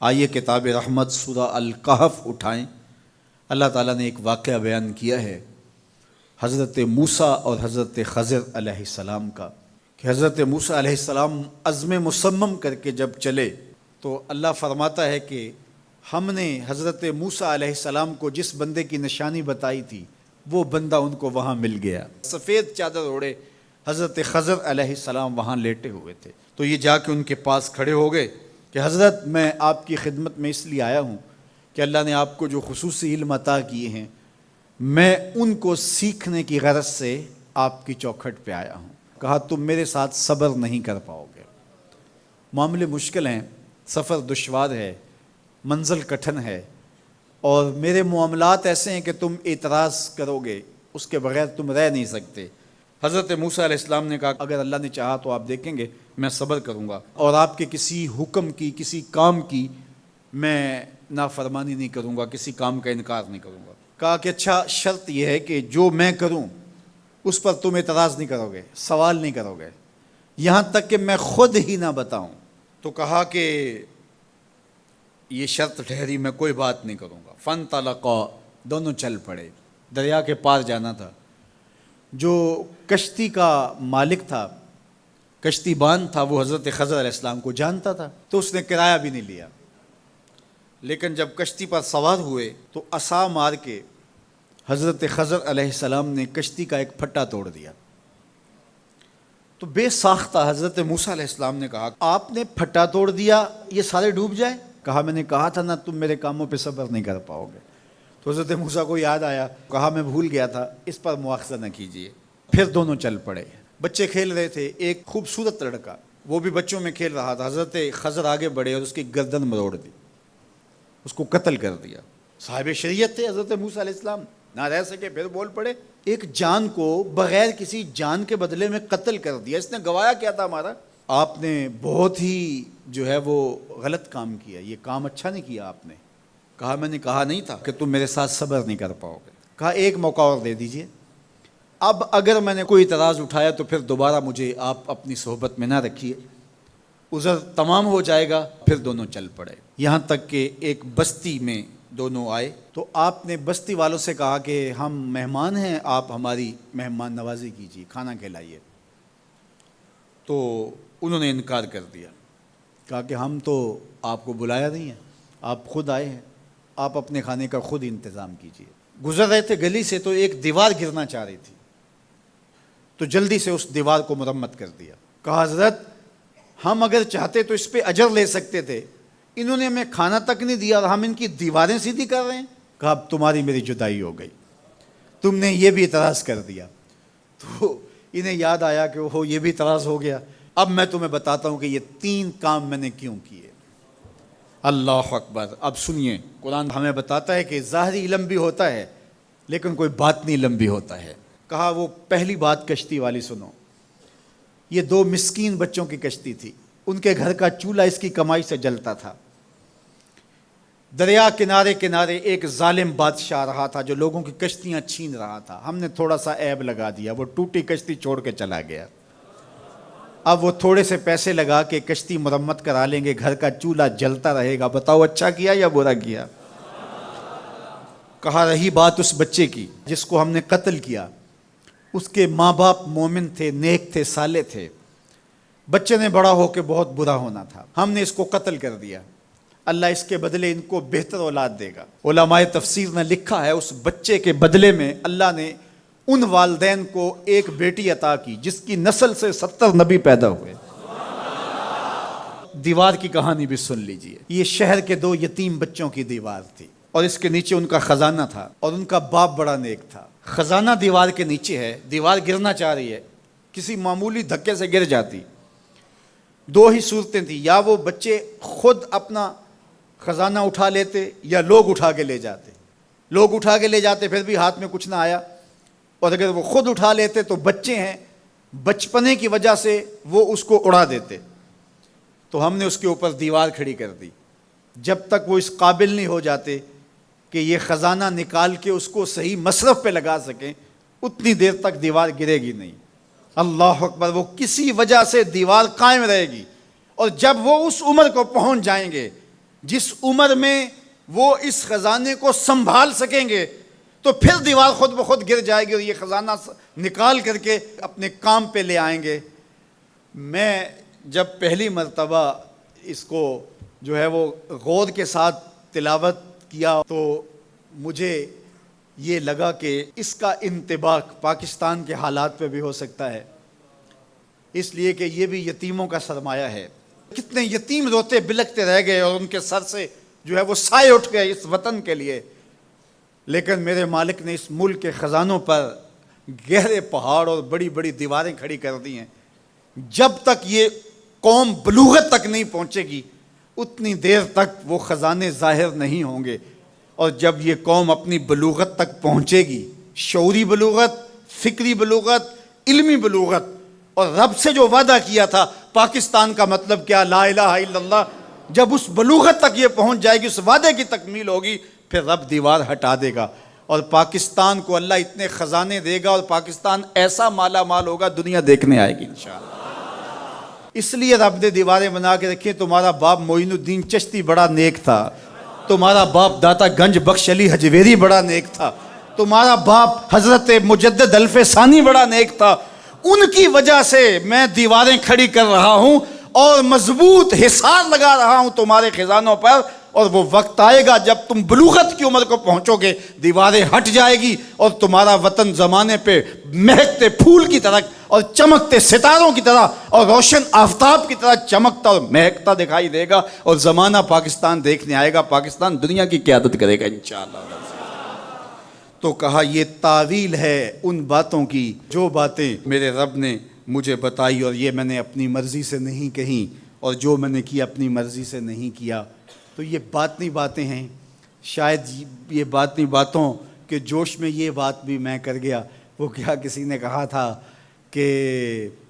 آئیے کتاب رحمت سورہ الکہف اٹھائیں۔ اللہ تعالیٰ نے ایک واقعہ بیان کیا ہے حضرت موسیٰ اور حضرت خضر علیہ السلام کا، کہ حضرت موسیٰ علیہ السلام عزم مصمم کر کے جب چلے تو اللہ فرماتا ہے کہ ہم نے حضرت موسیٰ علیہ السلام کو جس بندے کی نشانی بتائی تھی وہ بندہ ان کو وہاں مل گیا۔ سفید چادر اوڑے حضرت خضر علیہ السلام وہاں لیٹے ہوئے تھے، تو یہ جا کے ان کے پاس کھڑے ہو گئے کہ حضرت میں آپ کی خدمت میں اس لیے آیا ہوں کہ اللہ نے آپ کو جو خصوصی علم عطا کیے ہیں میں ان کو سیکھنے کی غرض سے آپ کی چوکھٹ پہ آیا ہوں۔ کہا تم میرے ساتھ صبر نہیں کر پاؤ گے، معاملے مشکل ہیں، سفر دشوار ہے، منزل کٹھن ہے، اور میرے معاملات ایسے ہیں کہ تم اعتراض کرو گے، اس کے بغیر تم رہ نہیں سکتے۔ حضرت موسیٰ علیہ السلام نے کہا اگر اللہ نے چاہا تو آپ دیکھیں گے میں صبر کروں گا، اور آپ کے کسی حکم کی کسی کام کی میں نافرمانی نہیں کروں گا، کسی کام کا انکار نہیں کروں گا۔ کہا کہ اچھا شرط یہ ہے کہ جو میں کروں اس پر تم اعتراض نہیں کرو گے، سوال نہیں کرو گے، یہاں تک کہ میں خود ہی نہ بتاؤں۔ تو کہا کہ یہ شرط ٹھہری، میں کوئی بات نہیں کروں گا۔ فانطلقا، دونوں چل پڑے، دریا کے پار جانا تھا۔ جو کشتی کا مالک تھا، کشتی بان تھا، وہ حضرت خضر علیہ السلام کو جانتا تھا، تو اس نے کرایہ بھی نہیں لیا، لیکن جب کشتی پر سوار ہوئے تو عصا مار کے حضرت خضر علیہ السلام نے کشتی کا ایک پھٹا توڑ دیا۔ تو بے ساختہ حضرت موسیٰ علیہ السلام نے کہا آپ نے پھٹا توڑ دیا، یہ سارے ڈوب جائیں؟ کہا میں نے کہا تھا نا تم میرے کاموں پہ صبر نہیں کر پاؤ گے۔ تو حضرت موسیٰ کو یاد آیا، کہا میں بھول گیا تھا، اس پر مواخذہ نہ کیجیے۔ پھر دونوں چل پڑے۔ بچے کھیل رہے تھے، ایک خوبصورت لڑکا وہ بھی بچوں میں کھیل رہا تھا۔ حضرت خضر آگے بڑھے اور اس کی گردن مروڑ دی، اس کو قتل کر دیا۔ صاحب شریعت تھے حضرت موسیٰ علیہ السلام، نہ رہ سکے، پھر بول پڑے ایک جان کو بغیر کسی جان کے بدلے میں قتل کر دیا، اس نے گوایا کیا تھا ہمارا؟ آپ نے بہت ہی جو ہے وہ غلط کام کیا، یہ کام اچھا نہیں کیا آپ نے۔ کہا میں نے کہا نہیں تھا کہ تم میرے ساتھ صبر نہیں کر پاؤ گے۔ کہا ایک موقع اور دے دیجئے، اب اگر میں نے کوئی اعتراض اٹھایا تو پھر دوبارہ مجھے آپ اپنی صحبت میں نہ رکھیے، عذر تمام ہو جائے گا۔ پھر دونوں چل پڑے، یہاں تک کہ ایک بستی میں دونوں آئے تو آپ نے بستی والوں سے کہا کہ ہم مہمان ہیں، آپ ہماری مہمان نوازی کیجیے، کھانا کھلائیے۔ تو انہوں نے انکار کر دیا، کہا کہ ہم تو آپ کو بلایا نہیں ہے، آپ خود آئے ہیں، آپ اپنے کھانے کا خود انتظام کیجیے۔ گزر رہے تھے گلی سے تو ایک دیوار گرنا چاہ رہی تھی، تو جلدی سے اس دیوار کو مرمت کر دیا۔ کہا حضرت ہم اگر چاہتے تو اس پہ اجر لے سکتے تھے، انہوں نے ہمیں کھانا تک نہیں دیا اور ہم ان کی دیواریں سیدھی کر رہے ہیں۔ کہا اب تمہاری میری جدائی ہو گئی، تم نے یہ بھی اعتراض کر دیا۔ تو انہیں یاد آیا کہ وہ یہ بھی اعتراض ہو گیا۔ اب میں تمہیں بتاتا ہوں کہ یہ 3 کام میں نے کیوں کیے۔ اللہ اکبر۔ اب سنیے، قرآن ہمیں بتاتا ہے کہ ظاہری علم بھی ہوتا ہے لیکن کوئی باطنی علم بھی ہوتا ہے۔ کہا وہ پہلی بات کشتی والی سنو، یہ 2 مسکین بچوں کی کشتی تھی، ان کے گھر کا چولہا اس کی کمائی سے جلتا تھا۔ دریا کنارے کنارے ایک ظالم بادشاہ رہا تھا جو لوگوں کی کشتیاں چھین رہا تھا، ہم نے تھوڑا سا عیب لگا دیا، وہ ٹوٹی کشتی چھوڑ کے چلا گیا۔ اب وہ تھوڑے سے پیسے لگا کے کشتی مرمت کرا لیں گے، گھر کا چولہا جلتا رہے گا، بتاؤ اچھا کیا یا برا کیا؟ کہا رہی بات اس بچے کی جس کو ہم نے قتل کیا، اس کے ماں باپ مومن تھے، نیک تھے، صالح تھے، بچے نے بڑا ہو کے بہت برا ہونا تھا، ہم نے اس کو قتل کر دیا، اللہ اس کے بدلے ان کو بہتر اولاد دے گا۔ علماء تفسیر نے لکھا ہے اس بچے کے بدلے میں اللہ نے ان والدین کو ایک بیٹی عطا کی جس کی نسل سے 70 نبی پیدا ہوئے۔ دیوار کی کہانی بھی سن لیجئے، یہ شہر کے 2 یتیم بچوں کی دیوار تھی اور اس کے نیچے ان کا خزانہ تھا، اور ان کا باپ بڑا نیک تھا۔ خزانہ دیوار کے نیچے ہے، دیوار گرنا چاہ رہی ہے، کسی معمولی دھکے سے گر جاتی۔ 2 ہی صورتیں تھیں، یا وہ بچے خود اپنا خزانہ اٹھا لیتے یا لوگ اٹھا کے لے جاتے۔ لوگ اٹھا کے لے جاتے پھر بھی ہاتھ میں کچھ نہ آیا، اور اگر وہ خود اٹھا لیتے تو بچے ہیں، بچپنے کی وجہ سے وہ اس کو اڑا دیتے۔ تو ہم نے اس کے اوپر دیوار کھڑی کر دی، جب تک وہ اس قابل نہیں ہو جاتے کہ یہ خزانہ نکال کے اس کو صحیح مصرف پہ لگا سکیں، اتنی دیر تک دیوار گرے گی نہیں۔ اللہ اکبر۔ وہ کسی وجہ سے دیوار قائم رہے گی، اور جب وہ اس عمر کو پہنچ جائیں گے جس عمر میں وہ اس خزانے کو سنبھال سکیں گے تو پھر دیوار خود بخود گر جائے گی اور یہ خزانہ نکال کر کے اپنے کام پہ لے آئیں گے۔ میں جب پہلی مرتبہ اس کو جو ہے وہ غور کے ساتھ تلاوت کیا تو مجھے یہ لگا کہ اس کا انطباق پاکستان کے حالات پہ بھی ہو سکتا ہے، اس لیے کہ یہ بھی یتیموں کا سرمایہ ہے۔ کتنے یتیم روتے بلکتے رہ گئے اور ان کے سر سے جو ہے وہ سائے اٹھ گئے اس وطن کے لیے، لیکن میرے مالک نے اس ملک کے خزانوں پر گہرے پہاڑ اور بڑی بڑی دیواریں کھڑی کر دی ہیں۔ جب تک یہ قوم بلوغت تک نہیں پہنچے گی اتنی دیر تک وہ خزانے ظاہر نہیں ہوں گے، اور جب یہ قوم اپنی بلوغت تک پہنچے گی، شعوری بلوغت، فکری بلوغت، علمی بلوغت، اور رب سے جو وعدہ کیا تھا پاکستان کا مطلب کیا، لا الہ الا اللہ، جب اس بلوغت تک یہ پہنچ جائے گی، اس وعدے کی تکمیل ہوگی، پھر رب دیوار ہٹا دے گا اور پاکستان کو اللہ اتنے خزانے دے گا اور پاکستان ایسا مالا مال ہوگا دنیا دیکھنے آئے گی انشاءاللہ۔ اس لیے رب نے دیواریں بنا کے رکھی۔ تمہارا باپ معین الدین چشتی بڑا نیک تھا، تمہارا باپ داتا گنج بخش علی حجویری بڑا نیک تھا، تمہارا باپ حضرت مجدد الف ثانی بڑا نیک تھا، ان کی وجہ سے میں دیواریں کھڑی کر رہا ہوں اور مضبوط حصار لگا رہا ہوں تمہارے خزانوں پر، اور وہ وقت آئے گا جب تم بلوغت کی عمر کو پہنچو گے دیواریں ہٹ جائے گی اور تمہارا وطن زمانے پہ مہکتے پھول کی طرح اور چمکتے ستاروں کی طرح اور روشن آفتاب کی طرح چمکتا اور مہکتا دکھائی دے گا، اور زمانہ پاکستان دیکھنے آئے گا، پاکستان دنیا کی قیادت کرے گا انشاءاللہ۔ تو کہا یہ تعویل ہے ان باتوں کی جو باتیں میرے رب نے مجھے بتائی، اور یہ میں نے اپنی مرضی سے نہیں کہیں، اور جو میں نے کیا اپنی مرضی سے نہیں کیا۔ تو یہ باطنی باتیں ہیں، شاید یہ باطنی باتوں کے جوش میں یہ بات بھی میں کر گیا۔ وہ کیا کسی نے کہا تھا کہ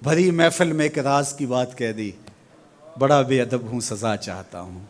بھری محفل میں ایک راز کی بات کہہ دی، بڑا بے ادب ہوں سزا چاہتا ہوں۔